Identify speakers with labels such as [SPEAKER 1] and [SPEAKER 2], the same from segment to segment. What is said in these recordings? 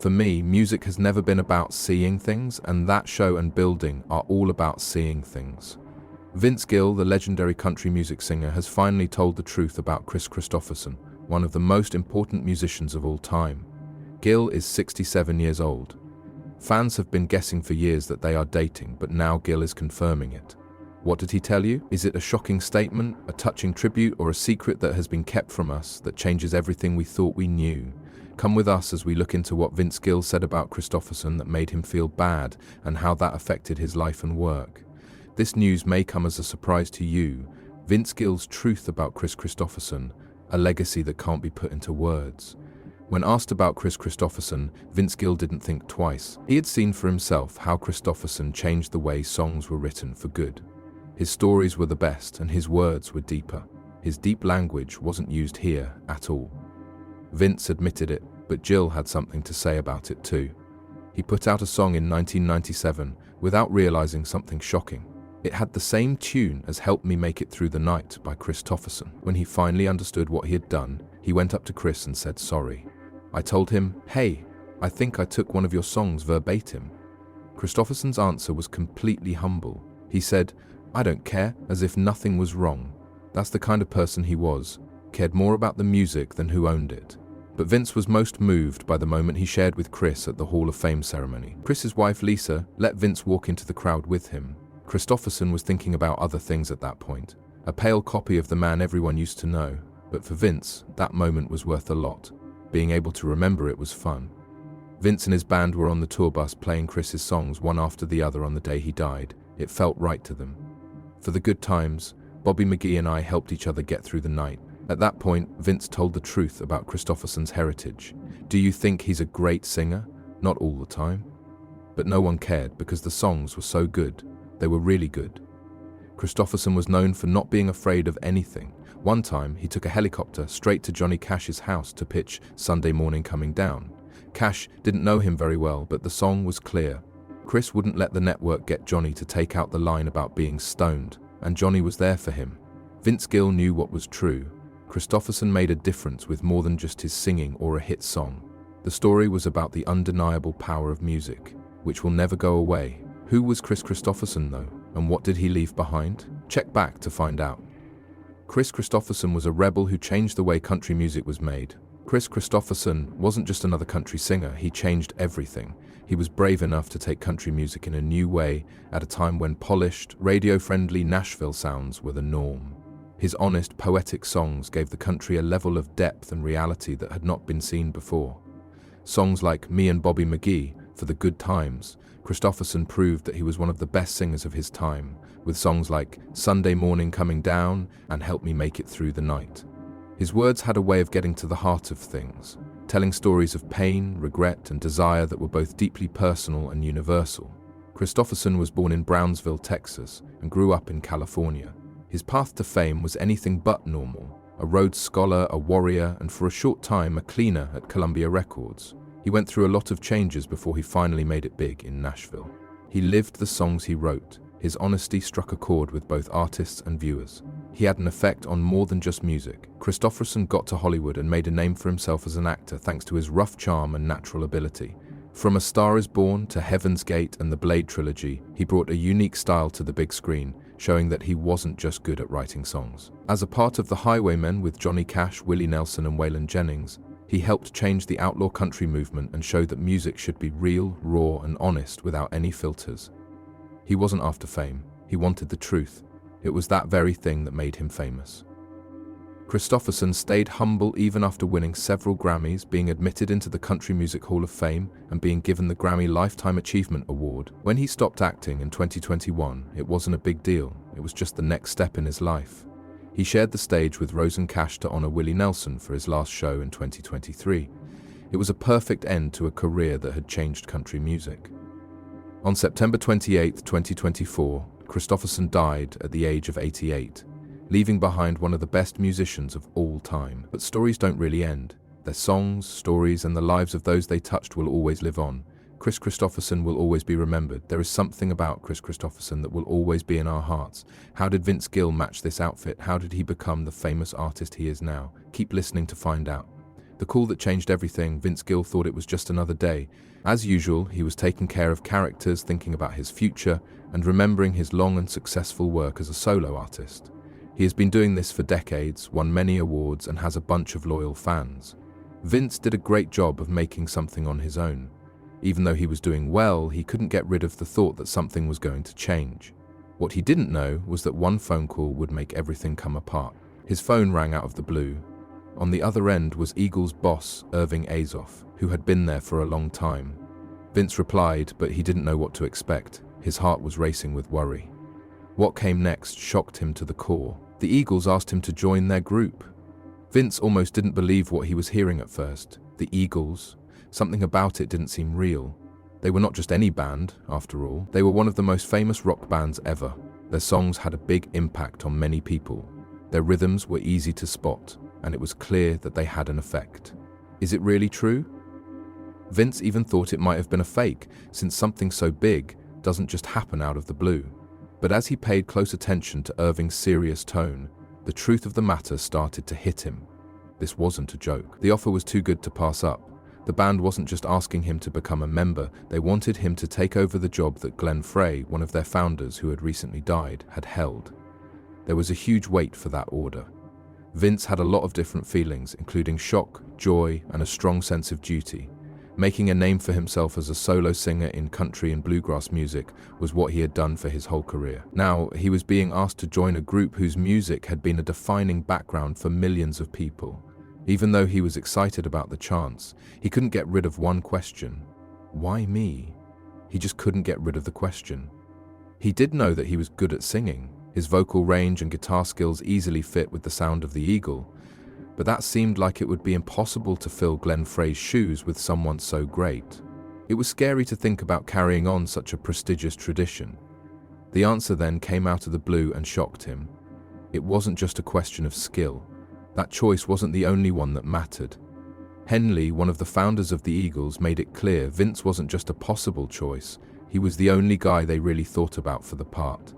[SPEAKER 1] For me, music has never been about seeing things, and that show and building are all about seeing things. Vince Gill, the legendary country music singer, has finally told the truth about Kris Kristofferson, one of the most important musicians of all time. Gill is 67 years old. Fans have been guessing for years that they are dating, but now Gill is confirming it. What did he tell you? Is it a shocking statement, a touching tribute, or a secret that has been kept from us that changes everything we thought we knew? Come with us as we look into what Vince Gill said about Kristofferson that made him feel bad and how that affected his life and work. This news may come as a surprise to you. Vince Gill's truth about Kris Kristofferson, a legacy that can't be put into words. When asked about Kris Kristofferson, Vince Gill didn't think twice. He had seen for himself how Kristofferson changed the way songs were written for good. His stories were the best and his words were deeper. His deep language wasn't used here at all. Vince admitted it, but Gill had something to say about it too. He put out a song in 1997 without realizing something shocking. It had the same tune as Help Me Make It Through the Night by Kristofferson. When he finally understood what he had done, he went up to Kris and said sorry. I told him, "Hey, I think I took one of your songs verbatim." Kristofferson's answer was completely humble. He said, "I don't care," as if nothing was wrong. That's the kind of person he was, cared more about the music than who owned it. But Vince was most moved by the moment he shared with Kris at the Hall of Fame ceremony. Kris's wife Lisa let Vince walk into the crowd with him. Kristofferson was thinking about other things at that point, a pale copy of the man everyone used to know. But for Vince, that moment was worth a lot. Being able to remember it was fun. Vince and his band were on the tour bus playing Kris's songs one after the other on the day he died. It felt right to them. For the good times, Bobby McGee and I helped each other get through the night. At that point, Vince told the truth about Kristofferson's heritage. Do you think he's a great singer? Not all the time. But no one cared because the songs were so good. They were really good. Kristofferson was known for not being afraid of anything. One time, he took a helicopter straight to Johnny Cash's house to pitch Sunday Morning Coming Down. Cash didn't know him very well, but the song was clear. Kris wouldn't let the network get Johnny to take out the line about being stoned, and Johnny was there for him. Vince Gill knew what was true. Kristofferson made a difference with more than just his singing or a hit song. The story was about the undeniable power of music, which will never go away. Who was Kris Kristofferson though, and what did he leave behind? Check back to find out. Kris Kristofferson was a rebel who changed the way country music was made. Kris Kristofferson wasn't just another country singer, he changed everything. He was brave enough to take country music in a new way at a time when polished, radio-friendly Nashville sounds were the norm. His honest, poetic songs gave the country a level of depth and reality that had not been seen before. Songs like Me and Bobby McGee, For the Good Times, Kristofferson proved that he was one of the best singers of his time, with songs like Sunday Morning Coming Down and Help Me Make It Through the Night. His words had a way of getting to the heart of things, telling stories of pain, regret, and desire that were both deeply personal and universal. Kristofferson was born in Brownsville, Texas, and grew up in California. His path to fame was anything but normal. A Rhodes Scholar, a warrior, and for a short time a cleaner at Columbia Records. He went through a lot of changes before he finally made it big in Nashville. He lived the songs he wrote. His honesty struck a chord with both artists and viewers. He had an effect on more than just music. Kristofferson got to Hollywood and made a name for himself as an actor thanks to his rough charm and natural ability. From A Star is Born to Heaven's Gate and the Blade trilogy, he brought a unique style to the big screen, showing that he wasn't just good at writing songs. As a part of the Highwaymen with Johnny Cash, Willie Nelson, and Waylon Jennings, he helped change the outlaw country movement and showed that music should be real, raw, and honest without any filters. He wasn't after fame, he wanted the truth. It was that very thing that made him famous. Kristofferson stayed humble even after winning several Grammys, being admitted into the Country Music Hall of Fame, and being given the Grammy Lifetime Achievement Award. When he stopped acting in 2021, it wasn't a big deal. It was just the next step in his life. He shared the stage with Rose and Cash to honor Willie Nelson for his last show in 2023. It was a perfect end to a career that had changed country music. On September 28, 2024, Kristofferson died at the age of 88. Leaving behind one of the best musicians of all time. But stories don't really end. Their songs, stories, and the lives of those they touched will always live on. Kris Kristofferson will always be remembered. There is something about Kris Kristofferson that will always be in our hearts. How did Vince Gill match this outfit? How did he become the famous artist he is now? Keep listening to find out. The call that changed everything. Vince Gill thought it was just another day. As usual, he was taking care of characters, thinking about his future, and remembering his long and successful work as a solo artist. He has been doing this for decades, won many awards, and has a bunch of loyal fans. Vince did a great job of making something on his own. Even though he was doing well, he couldn't get rid of the thought that something was going to change. What he didn't know was that one phone call would make everything come apart. His phone rang out of the blue. On the other end was Eagle's boss, Irving Azoff, who had been there for a long time. Vince replied, but he didn't know what to expect. His heart was racing with worry. What came next shocked him to the core. The Eagles asked him to join their group. Vince almost didn't believe what he was hearing at first. The Eagles? Something about it didn't seem real. They were not just any band, after all. They were one of the most famous rock bands ever. Their songs had a big impact on many people. Their rhythms were easy to spot, and it was clear that they had an effect. Is it really true? Vince even thought it might have been a fake, since something so big doesn't just happen out of the blue. But as he paid close attention to Irving's serious tone, the truth of the matter started to hit him. This wasn't a joke. The offer was too good to pass up. The band wasn't just asking him to become a member, they wanted him to take over the job that Glenn Frey, one of their founders who had recently died, had held. There was a huge weight for that order. Vince had a lot of different feelings, including shock, joy, and a strong sense of duty. Making a name for himself as a solo singer in country and bluegrass music was what he had done for his whole career. Now, he was being asked to join a group whose music had been a defining background for millions of people. Even though he was excited about the chance, he couldn't get rid of one question. Why me? He just couldn't get rid of the question. He did know that he was good at singing. His vocal range and guitar skills easily fit with the sound of the Eagle, but that seemed like it would be impossible to fill Glenn Frey's shoes with someone so great. It was scary to think about carrying on such a prestigious tradition. The answer then came out of the blue and shocked him. It wasn't just a question of skill. That choice wasn't the only one that mattered. Henley, one of the founders of the Eagles, made it clear Vince wasn't just a possible choice, he was the only guy they really thought about for the part.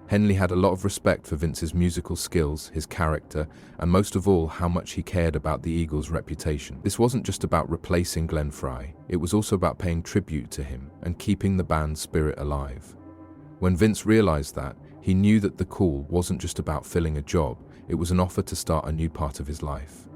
[SPEAKER 1] Henley had a lot of respect for Vince's musical skills, his character, and most of all, how much he cared about the Eagles' reputation. This wasn't just about replacing Glenn Frey, it was also about paying tribute to him and keeping the band's spirit alive. When Vince realized that, he knew that the call wasn't just about filling a job, it was an offer to start a new part of his life.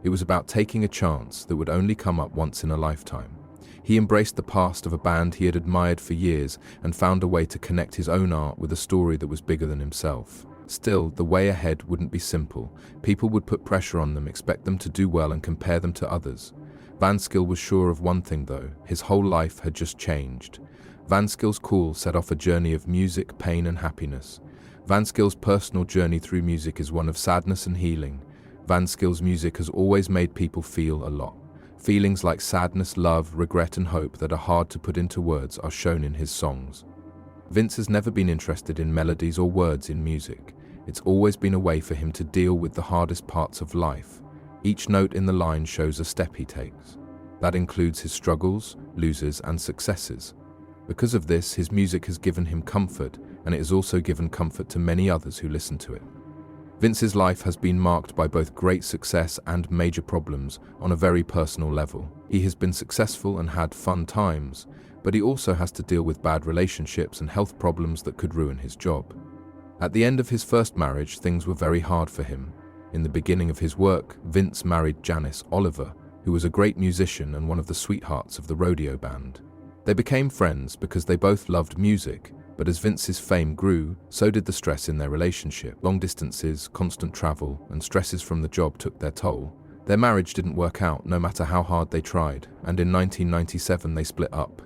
[SPEAKER 1] It was about taking a chance that would only come up once in a lifetime. He embraced the past of a band he had admired for years and found a way to connect his own art with a story that was bigger than himself. Still, the way ahead wouldn't be simple. People would put pressure on them, expect them to do well and compare them to others. Vince Gill was sure of one thing though, his whole life had just changed. Vince Gill's call set off a journey of music, pain and happiness. Vince Gill's personal journey through music is one of sadness and healing. Vince Gill's music has always made people feel a lot. Feelings like sadness, love, regret and hope that are hard to put into words are shown in his songs. Vince has never been interested in melodies or words in music. It's always been a way for him to deal with the hardest parts of life. Each note in the line shows a step he takes. That includes his struggles, losses and successes. Because of this, his music has given him comfort, and it has also given comfort to many others who listen to it. Vince's life has been marked by both great success and major problems on a very personal level. He has been successful and had fun times, but he also has to deal with bad relationships and health problems that could ruin his job. At the end of his first marriage, things were very hard for him. In the beginning of his work, Vince married Janice Oliver, who was a great musician and one of the sweethearts of the rodeo band. They became friends because they both loved music, but as Vince's fame grew, so did the stress in their relationship. Long distances, constant travel, and stresses from the job took their toll. Their marriage didn't work out no matter how hard they tried, and in 1997 they split up.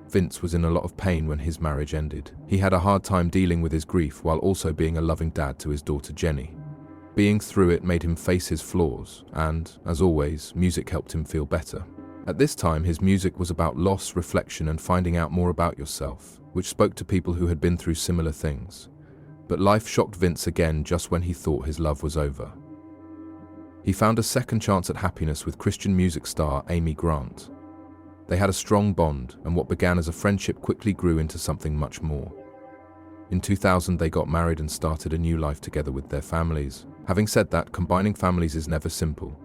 [SPEAKER 1] Vince was in a lot of pain when his marriage ended. He had a hard time dealing with his grief while also being a loving dad to his daughter Jenny. Being through it made him face his flaws, and, as always, music helped him feel better. At this time, his music was about loss, reflection, and finding out more about yourself, which spoke to people who had been through similar things. But life shocked Vince again just when he thought his love was over. He found a second chance at happiness with Christian music star Amy Grant. They had a strong bond, and what began as a friendship quickly grew into something much more. In 2000, they got married and started a new life together with their families. Having said that, combining families is never simple.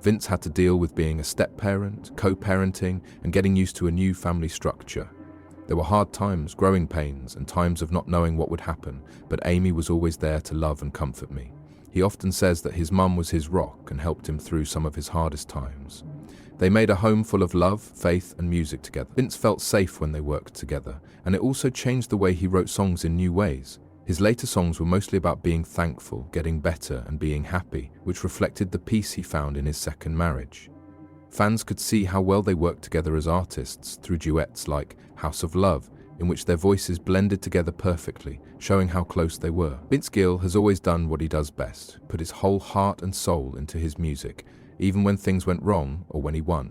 [SPEAKER 1] Vince had to deal with being a step-parent, co-parenting, and getting used to a new family structure. There were hard times, growing pains, and times of not knowing what would happen, but Amy was always there to love and comfort me. He often says that his mum was his rock and helped him through some of his hardest times. They made a home full of love, faith, and music together. Vince felt safe when they worked together, and it also changed the way he wrote songs in new ways. His later songs were mostly about being thankful, getting better, and being happy, which reflected the peace he found in his second marriage. Fans could see how well they worked together as artists through duets like House of Love, in which their voices blended together perfectly, showing how close they were. Vince Gill has always done what he does best, put his whole heart and soul into his music, even when things went wrong or when he won.